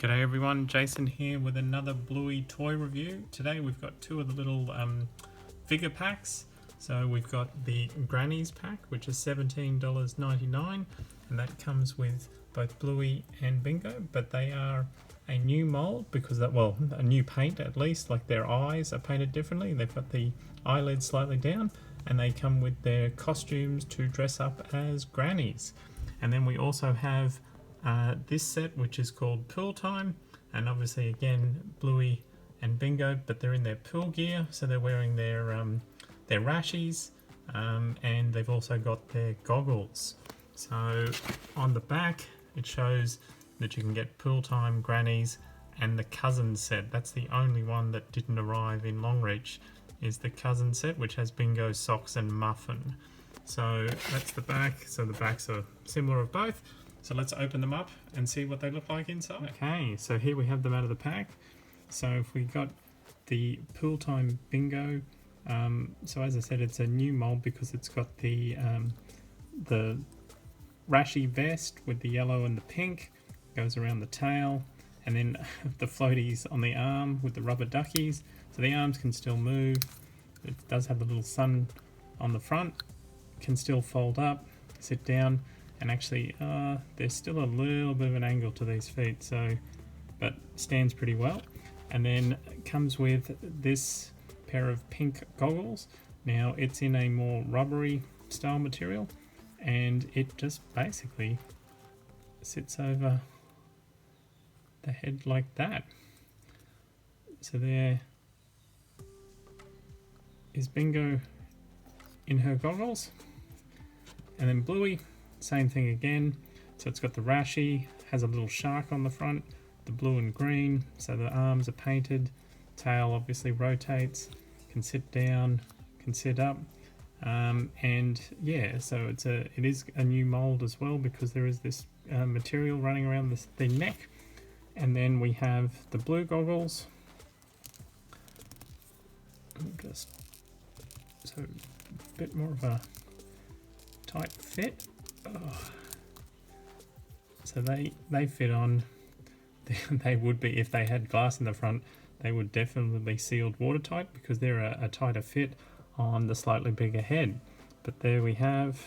G'day everyone, Jason here with another Bluey toy review. Today we've got two of the little figure packs. So we've got the Grannies pack, which is $17.99, and that comes with both Bluey and Bingo, but they are a new mold because that, well, a new paint at least, like their eyes are painted differently. They've got the eyelids slightly down, and they come with their costumes to dress up as grannies. And then we also have this set, which is called Pool Time, and obviously again Bluey and Bingo, but they're in their pool gear, so they're wearing their rashies, and they've also got their goggles. So on the back it shows that you can get Pool Time, Grannies, and the cousin set. That's the only one that didn't arrive in Longreach, is the cousin set, which has Bingo, Socks, and Muffin. So that's the back. So the backs are similar of both. So let's open them up and see what they look like inside. Okay, so here we have them out of the pack. So if we got the Pool Time Bingo, so as I said, it's a new mold because it's got the rashi vest with the yellow and the pink, goes around the tail, and then the floaties on the arm with the rubber duckies. So the arms can still move. It does have the little sun on the front, can still fold up, sit down. And actually, there's still a little bit of an angle to these feet, so, but stands pretty well. And then it comes with this pair of pink goggles. Now it's in a more rubbery style material, and it just basically sits over the head like that. So there is Bingo in her goggles, and then Bluey, same thing again. So it's got the rashi, has a little shark on the front, the blue and green, so the arms are painted, tail obviously rotates, can sit down, can sit up, and yeah, so it is a new mold as well because there is this material running around the neck. And then we have the blue goggles, just so a bit more of a tight fit. Oh. So they fit on. They would be, if they had glass in the front, they would definitely be sealed watertight because they're a tighter fit on the slightly bigger head. But there we have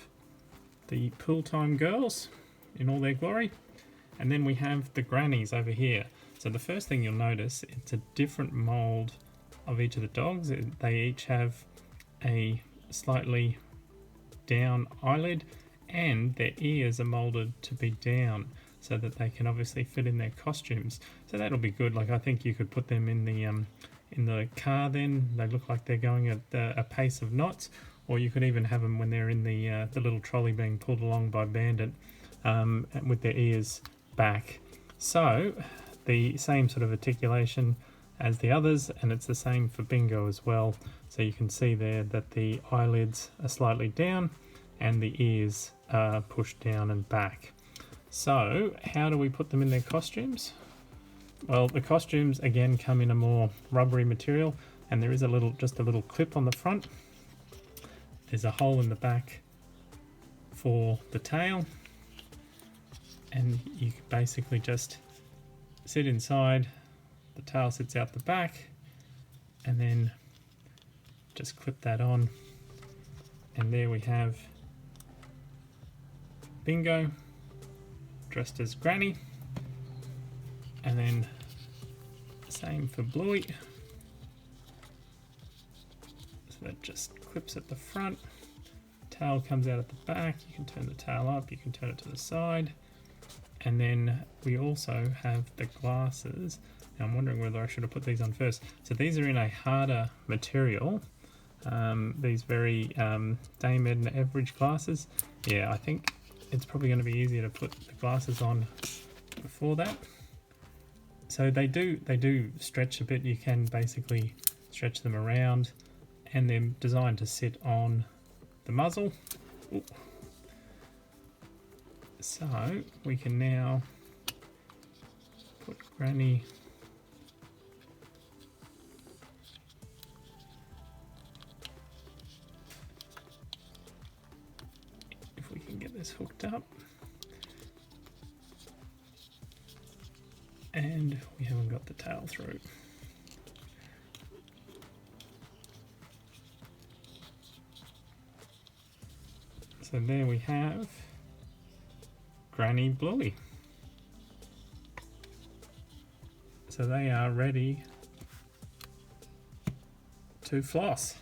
the Pool Time girls in all their glory, and then we have the grannies over here. So the first thing you'll notice, it's a different mold of each of the dogs. They each have a slightly down eyelid, and their ears are molded to be down so that they can obviously fit in their costumes. So that'll be good. Like, I think you could put them in the car then. They look like they're going at a pace of knots, or you could even have them when they're in the little trolley being pulled along by Bandit, with their ears back. So the same sort of articulation as the others, and it's the same for Bingo as well. So you can see there that the eyelids are slightly down and the ears are pushed down and back. So how do we put them in their costumes? Well, the costumes again come in a more rubbery material, and there is just a little clip on the front. There's a hole in the back for the tail, and you can basically just sit inside. The tail sits out the back, and then just clip that on, and there we have Bingo dressed as Granny, and then same for Bluey. So that just clips at the front, tail comes out at the back. You can turn the tail up, you can turn it to the side, and then we also have the glasses. Now I'm wondering whether I should have put these on first. So these are in a harder material, these very Dame Edna Everidge glasses. Yeah, I think it's probably going to be easier to put the glasses on before that. So they do stretch a bit. You can basically stretch them around, and they're designed to sit on the muzzle. Ooh. So we can now put Granny get this hooked up. And we haven't got the tail through. So there we have Granny Bluey. So they are ready to floss.